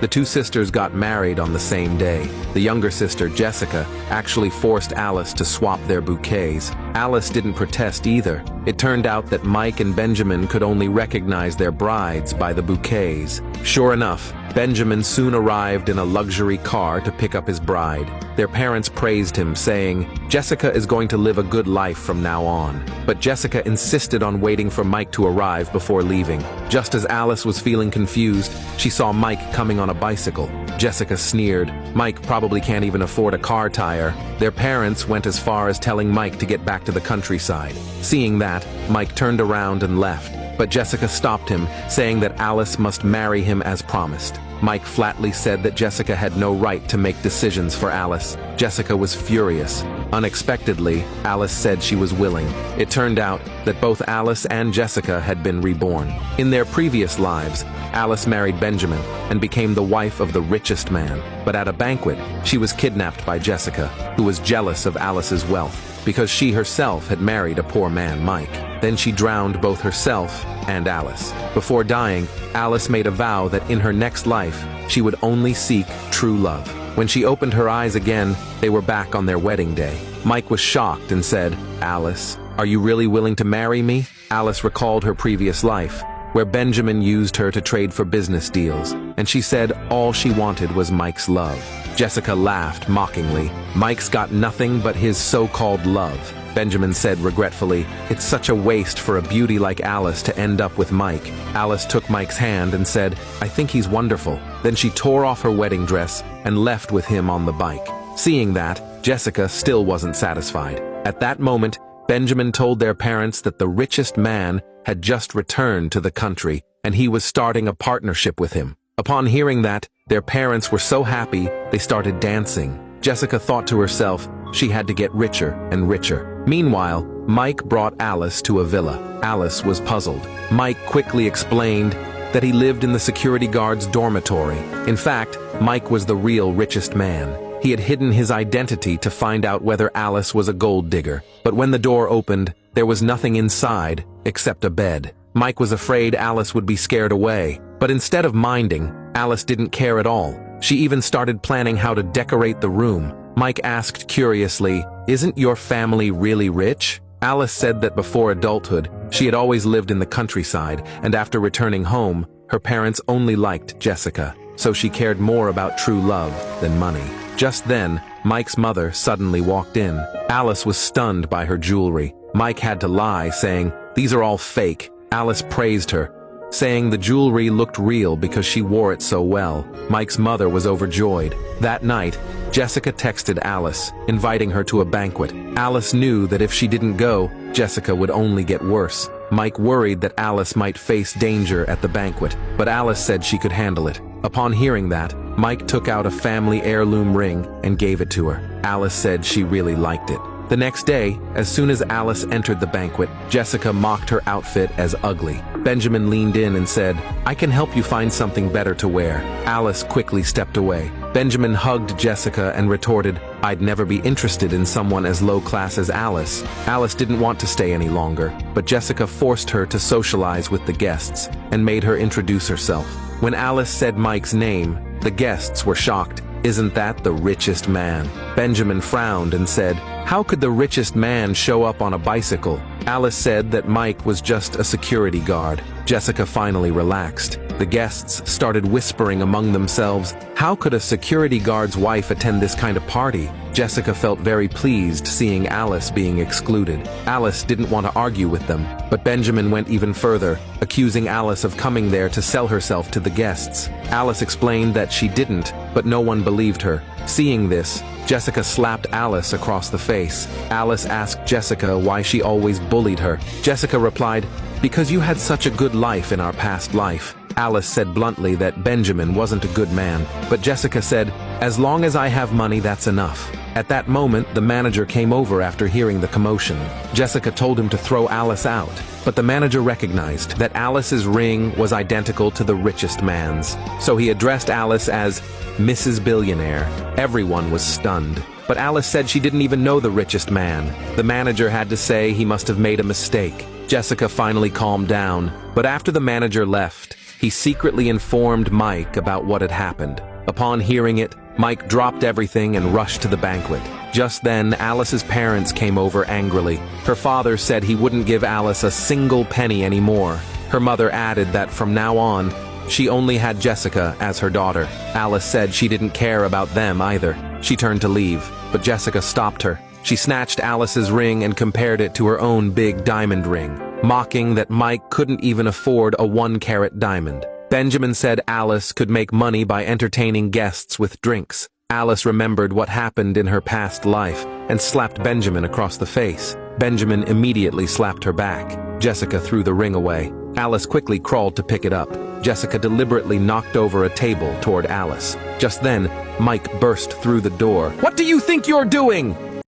The two sisters got married on the same day. The younger sister, Jessica, actually forced Alice to swap their bouquets. Alice didn't protest either. It turned out that Mike and Benjamin could only recognize their brides by the bouquets. Sure enough, Benjamin soon arrived in a luxury car to pick up his bride. Their parents praised him, saying, "Jessica is going to live a good life from now on." But Jessica insisted on waiting for Mike to arrive before leaving. Just as Alice was feeling confused, she saw Mike coming on a bicycle. Jessica sneered, "Mike probably can't even afford a car tire." Their parents went as far as telling Mike to get back to the countryside. Seeing that, Mike turned around and left. But Jessica stopped him, saying that Alice must marry him as promised. Mike flatly said that Jessica had no right to make decisions for Alice. Jessica was furious. Unexpectedly, Alice said she was willing. It turned out that both Alice and Jessica had been reborn. In their previous lives, Alice married Benjamin and became the wife of the richest man. But at a banquet, she was kidnapped by Jessica, who was jealous of Alice's wealth, because she herself had married a poor man, Mike. Then she drowned both herself and Alice. Before dying, Alice made a vow that in her next life, she would only seek true love. When she opened her eyes again, they were back on their wedding day. Mike was shocked and said, "Alice, are you really willing to marry me?" Alice recalled her previous life, where Benjamin used her to trade for business deals, and she said all she wanted was Mike's love. Jessica laughed mockingly. "Mike's got nothing but his so-called love." Benjamin said regretfully, "It's such a waste for a beauty like Alice to end up with Mike." Alice took Mike's hand and said, "I think he's wonderful." Then she tore off her wedding dress and left with him on the bike. Seeing that, Jessica still wasn't satisfied. At that moment, Benjamin told their parents that the richest man had just returned to the country, and he was starting a partnership with him. Upon hearing that, their parents were so happy they started dancing. Jessica thought to herself she had to get richer and richer. Meanwhile, Mike brought Alice to a villa. Alice was puzzled. Mike quickly explained that he lived in the security guard's dormitory. In fact, Mike was the real richest man. He had hidden his identity to find out whether Alice was a gold digger. But when the door opened, there was nothing inside except a bed. Mike was afraid Alice would be scared away. But instead of minding, Alice didn't care at all. She even started planning how to decorate the room. Mike asked curiously, "Isn't your family really rich?" Alice said that before adulthood, she had always lived in the countryside, and after returning home, her parents only liked Jessica, so she cared more about true love than money. Just then, Mike's mother suddenly walked in. Alice was stunned by her jewelry. Mike had to lie, saying, "These are all fake." Alice praised her, saying the jewelry looked real because she wore it so well. Mike's mother was overjoyed. That night, Jessica texted Alice, inviting her to a banquet. Alice knew that if she didn't go, Jessica would only get worse. Mike worried that Alice might face danger at the banquet, but Alice said she could handle it. Upon hearing that, Mike took out a family heirloom ring and gave it to her. Alice said she really liked it. The next day, as soon as Alice entered the banquet, Jessica mocked her outfit as ugly. Benjamin leaned in and said, "I can help you find something better to wear." Alice quickly stepped away. Benjamin hugged Jessica and retorted, "I'd never be interested in someone as low class as Alice." Alice didn't want to stay any longer, but Jessica forced her to socialize with the guests and made her introduce herself. When Alice said Mike's name, the guests were shocked. "Isn't that the richest man?" Benjamin frowned and said, "How could the richest man show up on a bicycle?" Alice said that Mike was just a security guard. Jessica finally relaxed. The guests started whispering among themselves, "How could a security guard's wife attend this kind of party?" Jessica felt very pleased seeing Alice being excluded. Alice didn't want to argue with them, but Benjamin went even further, accusing Alice of coming there to sell herself to the guests. Alice explained that she didn't, but no one believed her. Seeing this, Jessica slapped Alice across the face. Alice asked Jessica why she always bullied her. Jessica replied, "Because you had such a good life in our past life." Alice said bluntly that Benjamin wasn't a good man, but Jessica said, "As long as I have money, that's enough." At that moment, the manager came over after hearing the commotion. Jessica told him to throw Alice out, but the manager recognized that Alice's ring was identical to the richest man's, so he addressed Alice as Mrs. Billionaire. Everyone was stunned, but Alice said she didn't even know the richest man. The manager had to say he must have made a mistake. Jessica finally calmed down, but after the manager left, He secretly informed Mike about what had happened. Upon hearing it, Mike dropped everything and rushed to the banquet. Just then, Alice's parents came over angrily. Her father said he wouldn't give Alice a single penny anymore. Her mother added that from now on, she only had Jessica as her daughter. Alice said she didn't care about them either. She turned to leave, but Jessica stopped her. She snatched Alice's ring and compared it to her own big diamond ring, mocking that Mike couldn't even afford a 1-carat diamond. Benjamin said Alice could make money by entertaining guests with drinks. Alice remembered what happened in her past life and slapped Benjamin across the face. Benjamin immediately slapped her back. Jessica threw the ring away. Alice quickly crawled to pick it up. Jessica deliberately knocked over a table toward Alice. Just then, Mike burst through the door. "What do you think you're doing?"